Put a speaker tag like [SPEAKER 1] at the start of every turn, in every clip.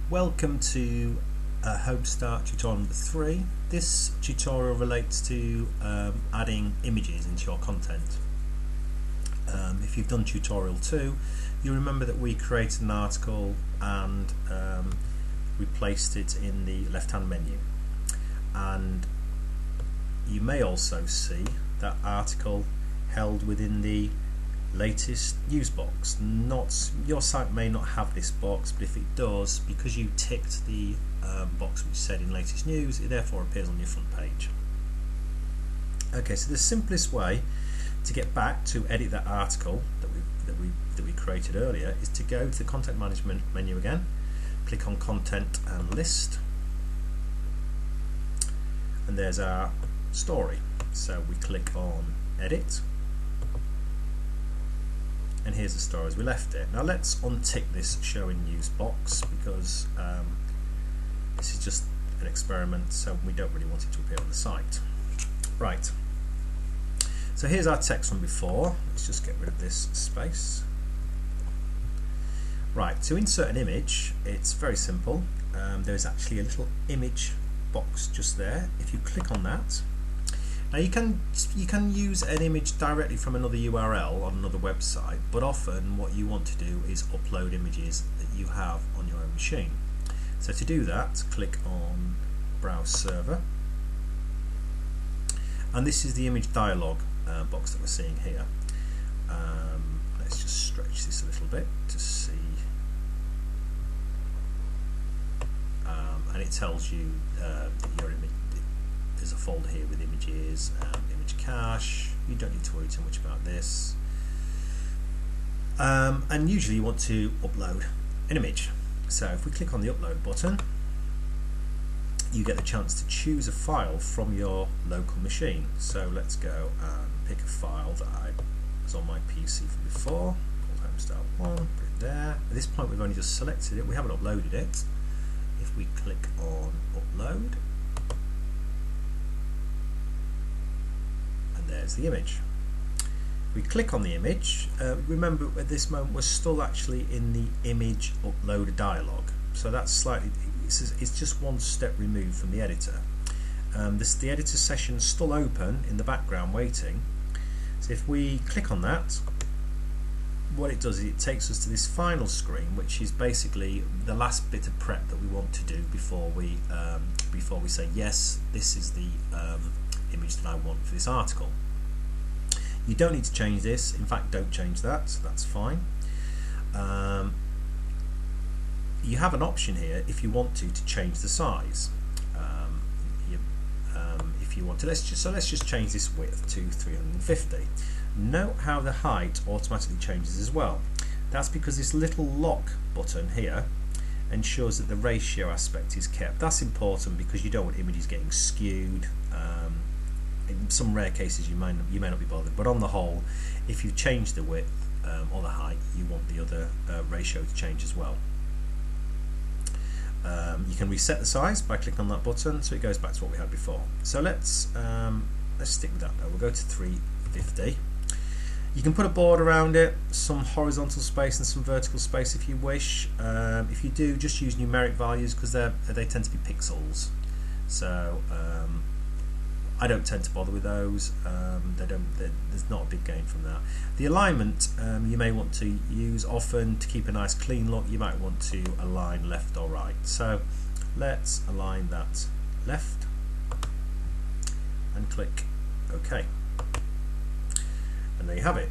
[SPEAKER 1] Welcome to HomeStart tutorial number 3. This tutorial relates to adding images into your content. If you've done tutorial 2, you remember that we created an article and we placed it in the left-hand menu. And you may also see that article held within the latest news box. Your site may not have this box, but if it does, because you ticked the box which said in latest news, it therefore appears on your front page. Okay, so the simplest way to get back to edit that article that we created earlier is to go to the content management menu again, click on content and list, and there's our story. So we click on edit, and here's the story as we left it. Now let's untick this show in news box because this is just an experiment, so we don't really want it to appear on the site. Right, so here's our text from before. Let's just get rid of this space. Right, to insert an image, it's very simple. There's actually a little image box just there. If you click on that, now you can use an image directly from another URL on another website, but often what you want to do is upload images that you have on your own machine. So to do that, click on Browse Server, and this is the image dialog box that we're seeing here. Let's just stretch this a little bit to see, and it tells you that your image. There's a folder here with images, image cache. You don't need to worry too much about this. And usually you want to upload an image. So if we click on the upload button, you get the chance to choose a file from your local machine. So let's go and pick a file that I was on my PC from before, called HomeStart1, put it there. At this point we've only just selected it, we haven't uploaded it. If we click on upload, there's the image. We click on the image. Remember, at this moment we're still actually in the image uploader dialog, so that's slightly, it's just one step removed from the editor. The editor session is still open in the background waiting. So if we click on that, what it does is it takes us to this final screen, which is basically the last bit of prep that we want to do before we say yes, this is the image that I want for this article. You don't need to change this, in fact don't change that, so that's fine. You have an option here if you want to change the size. If you want to, let's just change this width to 350. Note how the height automatically changes as well. That's because this little lock button here ensures that the ratio aspect is kept. That's important because you don't want images getting skewed. In some rare cases you may not be bothered, but on the whole, if you change the width or the height, you want the other ratio to change as well. You can reset the size by clicking on that button, so it goes back to what we had before. So let's stick with that now. We'll go to 350. You can put a border around it, some horizontal space and some vertical space if you wish. If you do, just use numeric values because they tend to be pixels. So I don't tend to bother with those. There's not a big gain from that. The alignment you may want to use often to keep a nice clean look. You might want to align left or right. So let's align that left and click OK. And there you have it,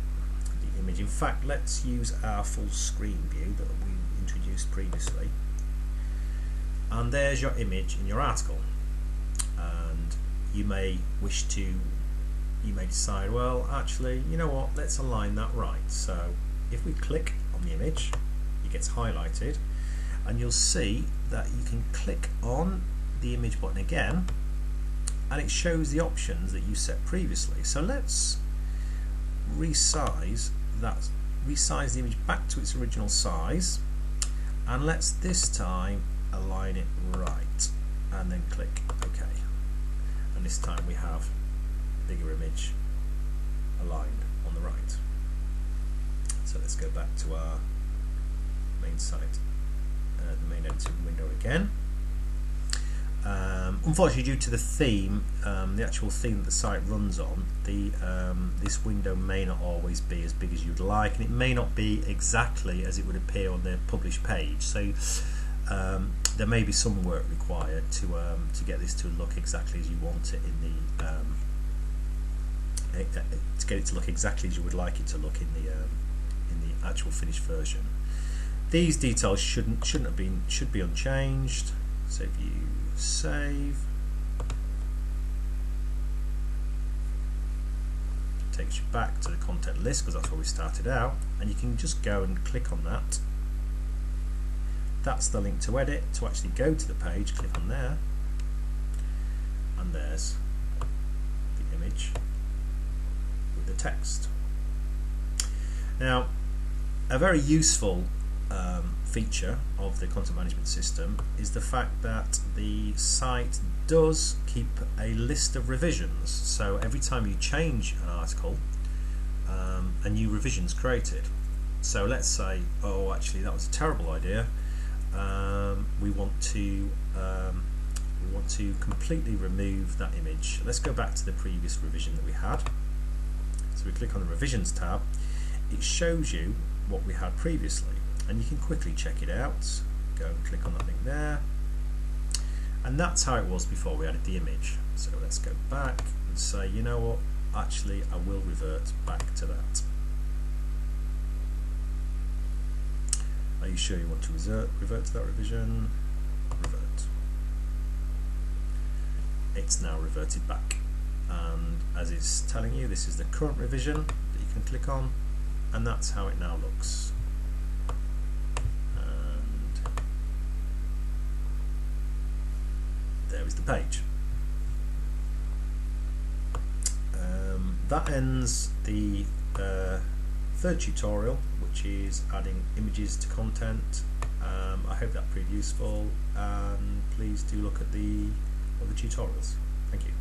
[SPEAKER 1] the image. In fact, let's use our full screen view that we introduced previously. And there's your image in your article. And you may decide, well, actually, you know what, let's align that right. So if we click on the image, it gets highlighted, and you'll see that you can click on the image button again, and it shows the options that you set previously. So let's resize the image back to its original size, and let's this time align it right, and then click OK. And this time we have a bigger image aligned on the right. So let's go back to our main site, the main editing window again. Unfortunately, due to the theme, the actual theme that the site runs on, this window may not always be as big as you'd like, and it may not be exactly as it would appear on the published page. So there may be some work required to get this to look exactly as you want it in the to get it to look exactly as you would like it to look in the actual finished version. These details should be unchanged. So if you save, it takes you back to the content list, because that's where we started out, and you can just go and click on that. That's the link to edit. To actually go to the page, click on there, and there's the image with the text. Now, a very useful feature of the content management system is the fact that the site does keep a list of revisions. So every time you change an article, a new revision is created. So let's say, oh, actually that was a terrible idea. We want to completely remove that image. Let's go back to the previous revision that we had. So we click on the revisions tab. It shows you what we had previously, and you can quickly check it out. Go and click on that link there, and that's how it was before we added the image. So let's go back and say, you know what, actually I will revert back to that. Are you sure you want to revert to that revision? Revert. It's now reverted back, and as it's telling you, this is the current revision that you can click on, and that's how it now looks. And there is the page. That ends the third tutorial, which is adding images to content. I hope that proved useful, and please do look at the other tutorials. Thank you.